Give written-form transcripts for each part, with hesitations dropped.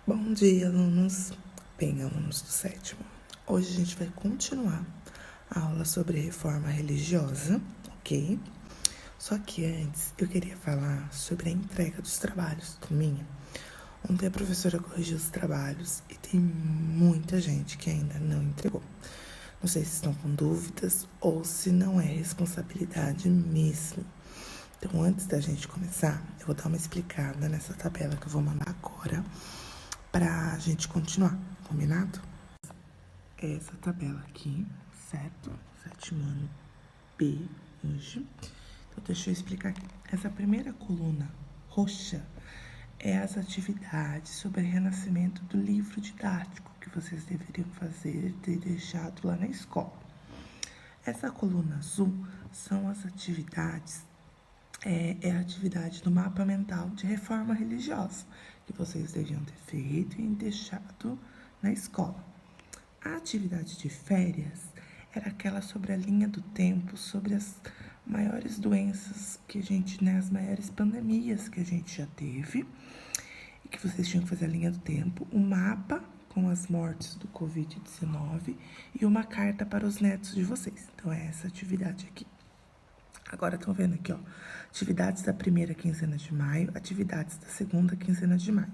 Bom dia, alunos. Bem, alunos do sétimo. Hoje a gente vai continuar a aula sobre reforma religiosa, ok? Só que antes eu queria falar sobre a entrega dos trabalhos, turminha. Ontem a professora corrigiu os trabalhos e tem muita gente que ainda não entregou. Não sei se estão com dúvidas ou se não é responsabilidade mesmo. Então, antes da gente começar, eu vou dar uma explicada nessa tabela que eu vou mandar agora pra gente continuar, combinado? Essa tabela aqui, certo? Sétimo ano B hoje. Então, deixa eu explicar aqui. Essa primeira coluna roxa é as atividades sobre renascimento do livro didático que vocês deveriam fazer e ter deixado lá na escola. Essa coluna azul são as atividades, é a atividade do mapa mental de reforma religiosa, que vocês deviam ter feito e deixado na escola. A atividade de férias era aquela sobre a linha do tempo, sobre as maiores doenças que a gente, as maiores pandemias que a gente já teve, e que vocês tinham que fazer a linha do tempo, um mapa com as mortes do Covid-19 e uma carta para os netos de vocês. Então, é essa atividade aqui. Agora, estão vendo aqui, ó, atividades da primeira quinzena de maio, atividades da segunda quinzena de maio.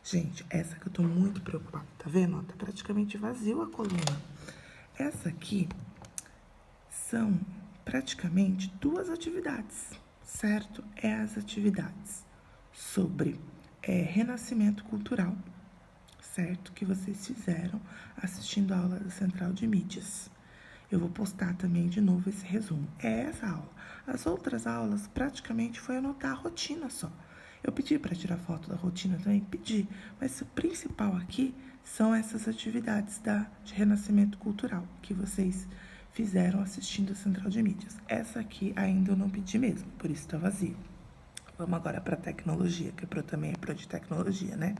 Gente, essa que eu tô muito preocupada, tá vendo? Ó, tá praticamente vazio a coluna. Essa aqui são praticamente duas atividades, certo? É as atividades sobre renascimento cultural, certo? Que vocês fizeram assistindo a aula da Central de Mídias. Eu vou postar também de novo esse resumo. É essa aula. As outras aulas praticamente foi anotar a rotina só. Eu pedi para tirar foto da rotina também, pedi, mas o principal aqui são essas atividades de renascimento cultural que vocês fizeram assistindo a Central de Mídias. Essa aqui ainda eu não pedi mesmo, por isso está vazio. Vamos agora para tecnologia, que também é pro de tecnologia, né?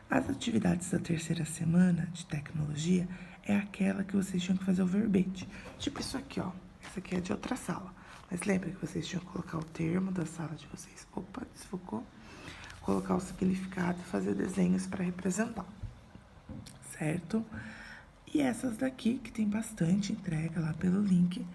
As atividades da terceira semana de tecnologia é aquela que vocês tinham que fazer o verbete. Tipo isso aqui, ó. Essa aqui é de outra sala. Mas lembra que vocês tinham que colocar o termo da sala de vocês. Opa, desfocou. Colocar o significado e fazer desenhos para representar. Certo? E essas daqui, que tem bastante entrega lá pelo link,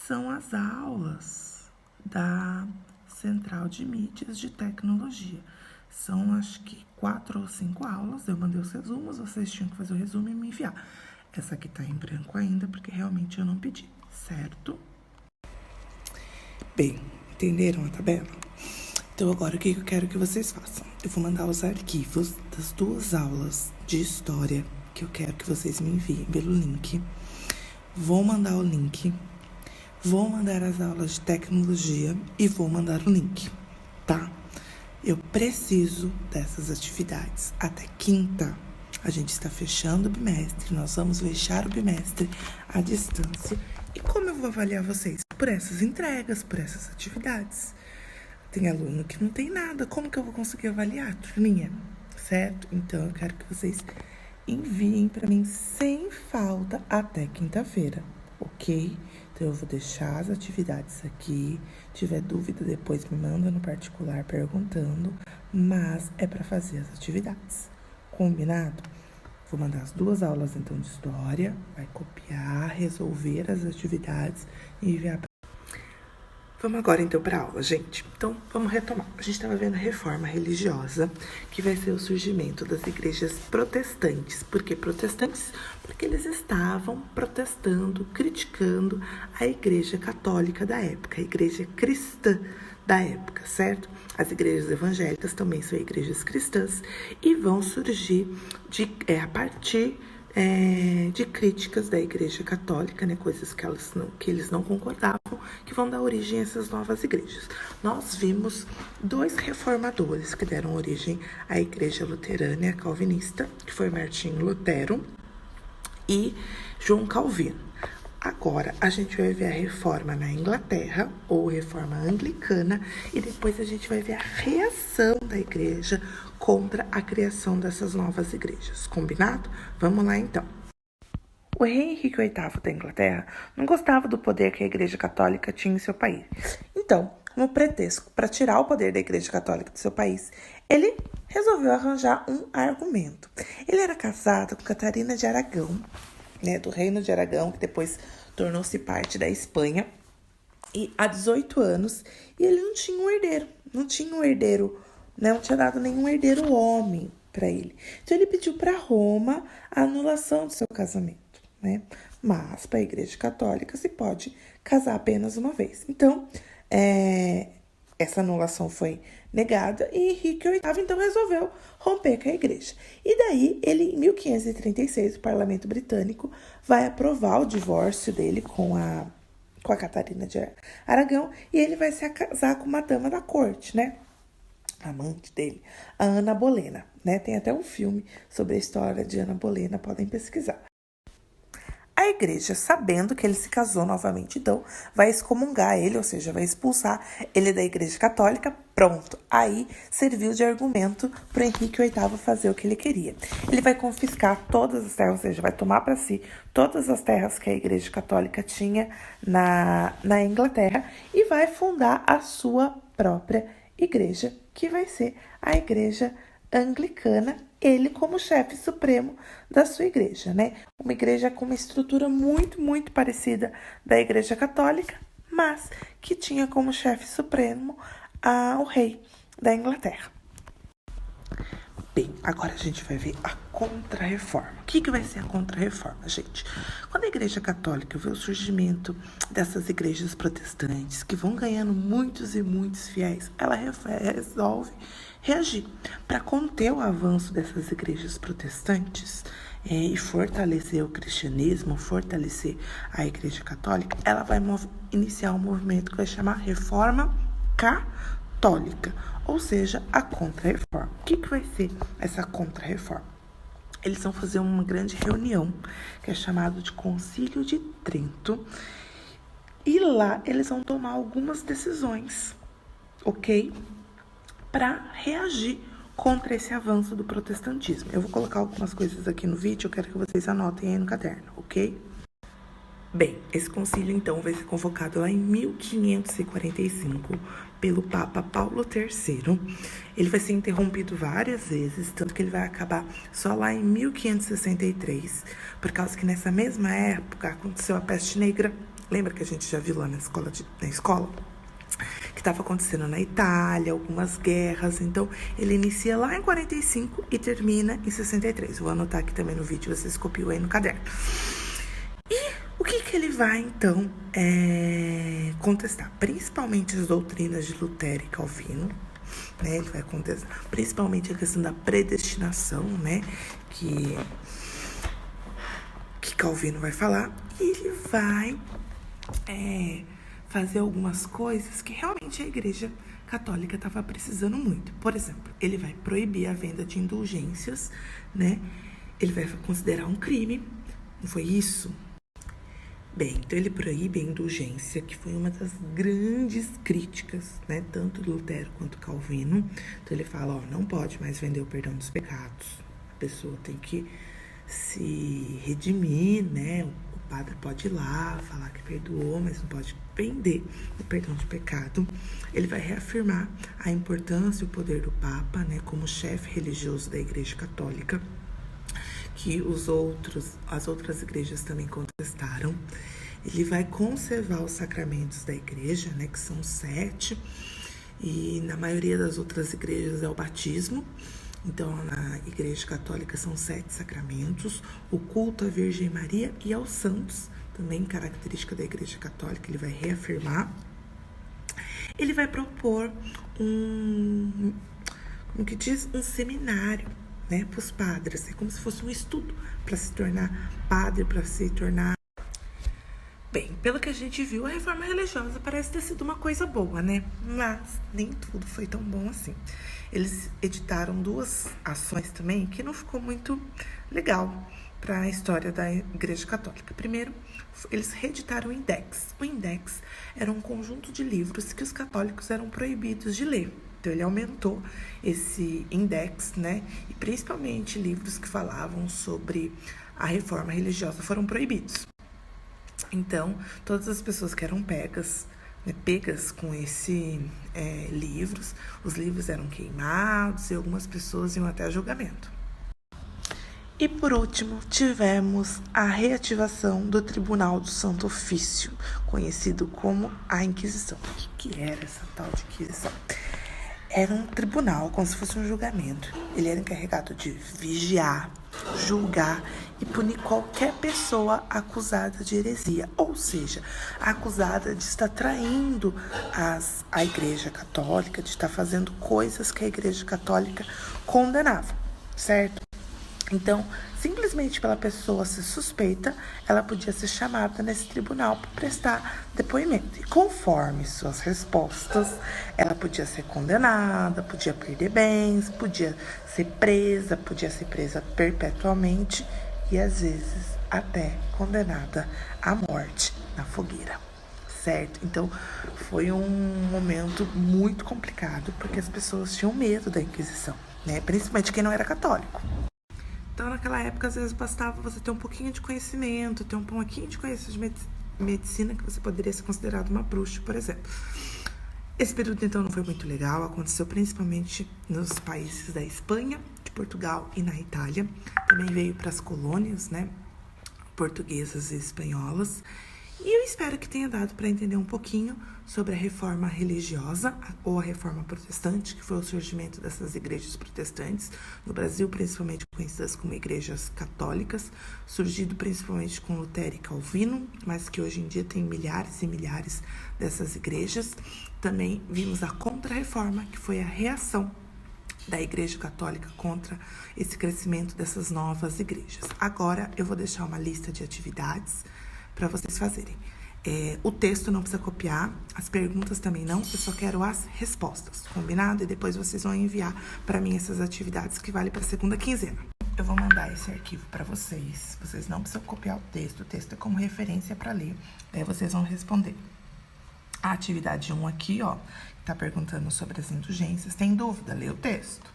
são as aulas da Central de Mídias de Tecnologia. São, acho que, 4 ou 5 aulas. Eu mandei os resumos, vocês tinham que fazer o resumo e me enviar. Essa aqui tá em branco ainda, porque realmente eu não pedi, certo? Bem, entenderam a tabela? Então, agora o que eu quero que vocês façam? Eu vou mandar os arquivos das 2 aulas de história que eu quero que vocês me enviem pelo link. Vou mandar o link, vou mandar as aulas de tecnologia e vou mandar o link, tá? Eu preciso dessas atividades até quinta. A gente está fechando o bimestre, nós vamos fechar o bimestre à distância. E como eu vou avaliar vocês? Por essas entregas, por essas atividades. Tem aluno que não tem nada, como que eu vou conseguir avaliar, turminha? Certo? Então, eu quero que vocês enviem para mim sem falta até quinta-feira, ok? Então, eu vou deixar as atividades aqui. Se tiver dúvida, depois me manda no particular perguntando, mas é para fazer as atividades. Combinado? Vou mandar as 2 aulas, então, de história, vai copiar, resolver as atividades e enviar para... Vamos agora, então, para a aula, gente. Então, vamos retomar. A gente estava vendo a reforma religiosa, que vai ser o surgimento das igrejas protestantes. Por que protestantes? Porque eles estavam protestando, criticando a igreja católica da época, a igreja cristã da época, certo? As igrejas evangélicas também são igrejas cristãs e vão surgir a partir de críticas da Igreja Católica, né, coisas que eles não concordavam, que vão dar origem a essas novas igrejas. Nós vimos 2 reformadores que deram origem à Igreja Luterana e à Calvinista, que foi Martinho Lutero e João Calvino. Agora, a gente vai ver a reforma na Inglaterra, ou reforma anglicana, e depois a gente vai ver a reação da igreja contra a criação dessas novas igrejas. Combinado? Vamos lá, então. O rei Henrique VIII da Inglaterra não gostava do poder que a Igreja Católica tinha em seu país. Então, como pretexto para tirar o poder da Igreja Católica do seu país, ele resolveu arranjar um argumento. Ele era casado com Catarina de Aragão, né, do Reino de Aragão, que depois tornou-se parte da Espanha, e há 18 anos, e ele não tinha um herdeiro, não tinha dado nenhum herdeiro homem para ele. Então ele pediu para Roma a anulação do seu casamento, né? Mas para a Igreja Católica se pode casar apenas uma vez. Então, essa anulação foi negada e Henrique VIII então resolveu romper com a igreja. E daí, ele, em 1536, o parlamento britânico vai aprovar o divórcio dele com a Catarina de Aragão e ele vai se casar com uma dama da corte, né? A amante dele, a Ana Bolena, né? Tem até um filme sobre a história de Ana Bolena, podem pesquisar. A igreja, sabendo que ele se casou novamente, então, vai excomungar ele, ou seja, vai expulsar ele da igreja católica. Pronto, aí serviu de argumento para Henrique VIII fazer o que ele queria. Ele vai confiscar todas as terras, ou seja, vai tomar para si todas as terras que a igreja católica tinha na Inglaterra e vai fundar a sua própria igreja, que vai ser a igreja anglicana, ele como chefe supremo da sua igreja, né? Uma igreja com uma estrutura muito, muito parecida da igreja católica, mas que tinha como chefe supremo o rei da Inglaterra. Bem, agora a gente vai ver a Contra-Reforma. O que vai ser a Contra-Reforma, gente? Quando a Igreja Católica vê o surgimento dessas igrejas protestantes, que vão ganhando muitos e muitos fiéis, ela resolve reagir para conter o avanço dessas igrejas protestantes e fortalecer o cristianismo, fortalecer a Igreja Católica. Ela vai iniciar um movimento que vai chamar Reforma Católica, ou seja, a Contra-Reforma. O que vai ser essa Contra-Reforma? Eles vão fazer uma grande reunião, que é chamado de Concílio de Trento, e lá eles vão tomar algumas decisões, ok? Para reagir contra esse avanço do protestantismo. Eu vou colocar algumas coisas aqui no vídeo, eu quero que vocês anotem aí no caderno, ok? Bem, esse concílio, então, vai ser convocado lá em 1545 pelo Papa Paulo III. Ele vai ser interrompido várias vezes, tanto que ele vai acabar só lá em 1563, por causa que nessa mesma época aconteceu a peste negra. Lembra que a gente já viu lá na escola? Que estava acontecendo na Itália, algumas guerras. Então, ele inicia lá em 45 e termina em 63. Vou anotar aqui também no vídeo, vocês copiam aí no caderno. E o que ele vai, então, contestar? Principalmente as doutrinas de Lutero e Calvino, né? Ele vai contestar principalmente a questão da predestinação, né? Que Calvino vai falar. E ele vai fazer algumas coisas que realmente a Igreja Católica estava precisando muito. Por exemplo, ele vai proibir a venda de indulgências, né? Ele vai considerar um crime. Não foi isso? Bem, então ele proíbe a indulgência, que foi uma das grandes críticas, né, tanto do Lutero quanto do Calvino. Então ele fala, não pode mais vender o perdão dos pecados. A pessoa tem que se redimir, né? O padre pode ir lá, falar que perdoou, mas não pode vender o perdão de pecado. Ele vai reafirmar a importância e o poder do Papa, né, como chefe religioso da Igreja Católica, que as outras igrejas também contestaram. Ele vai conservar os sacramentos da igreja, né, que são 7, e na maioria das outras igrejas é o batismo. Então, na Igreja Católica são 7 sacramentos, o culto à Virgem Maria e aos santos, também característica da Igreja Católica, ele vai reafirmar. Ele vai propor um seminário, né, para os padres. É como se fosse um estudo para se tornar padre, para se tornar... Bem, pelo que a gente viu, a reforma religiosa parece ter sido uma coisa boa, né? Mas nem tudo foi tão bom assim. Eles editaram 2 ações também que não ficou muito legal para a história da Igreja Católica. Primeiro, eles reeditaram o Index. O Index era um conjunto de livros que os católicos eram proibidos de ler. Então, ele aumentou esse index, né? E principalmente livros que falavam sobre a reforma religiosa foram proibidos. Então, todas as pessoas que eram pegas pegas com livros. Os livros eram queimados e algumas pessoas iam até julgamento. E por último, tivemos a reativação do Tribunal do Santo Ofício, conhecido como a Inquisição. O que era essa tal de Inquisição? Era um tribunal, como se fosse um julgamento. Ele era encarregado de vigiar, julgar e punir qualquer pessoa acusada de heresia, ou seja, acusada de estar traindo a Igreja Católica, de estar fazendo coisas que a Igreja Católica condenava, certo? Então, simplesmente pela pessoa ser suspeita, ela podia ser chamada nesse tribunal para prestar depoimento. E conforme suas respostas, ela podia ser condenada, podia perder bens, podia ser presa perpetuamente e às vezes até condenada à morte na fogueira. Certo? Então, foi um momento muito complicado, porque as pessoas tinham medo da Inquisição, né? Principalmente quem não era católico. Então, naquela época, às vezes, bastava você ter um pouquinho de conhecimento, ter um pouquinho de conhecimento de medicina, que você poderia ser considerado uma bruxa, por exemplo. Esse período, então, não foi muito legal. Aconteceu principalmente nos países da Espanha, de Portugal e na Itália. Também veio para as colônias, né, portuguesas e espanholas. E eu espero que tenha dado para entender um pouquinho sobre a reforma religiosa ou a reforma protestante, que foi o surgimento dessas igrejas protestantes no Brasil, principalmente conhecidas como igrejas católicas, surgido principalmente com Lutero e Calvino, mas que hoje em dia tem milhares e milhares dessas igrejas. Também vimos a Contra-Reforma, que foi a reação da Igreja Católica contra esse crescimento dessas novas igrejas. Agora eu vou deixar uma lista de atividades para vocês fazerem. O texto não precisa copiar, as perguntas também não, eu só quero as respostas, combinado? E depois vocês vão enviar para mim essas atividades que vale para a segunda quinzena. Eu vou mandar esse arquivo para vocês não precisam copiar o texto é como referência para ler, daí vocês vão responder. A atividade 1 aqui, ó, tá perguntando sobre as indulgências, tem dúvida? Lê o texto.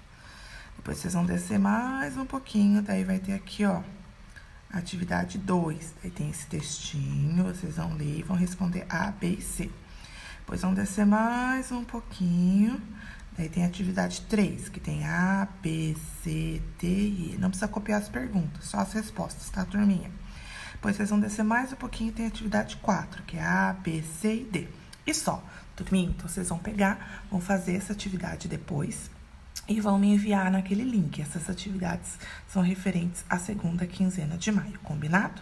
Depois vocês vão descer mais um pouquinho, daí vai ter aqui, ó, atividade 2, aí tem esse textinho, vocês vão ler e vão responder A, B e C. Depois vão descer mais um pouquinho, daí tem a atividade 3, que tem A, B, C, D e E. Não precisa copiar as perguntas, só as respostas, tá, turminha? Depois vocês vão descer mais um pouquinho e tem a atividade 4, que é A, B, C e D. E só, turminha, então vocês vão pegar, vão fazer essa atividade depois e vão me enviar naquele link. Essas atividades são referentes à segunda quinzena de maio, combinado?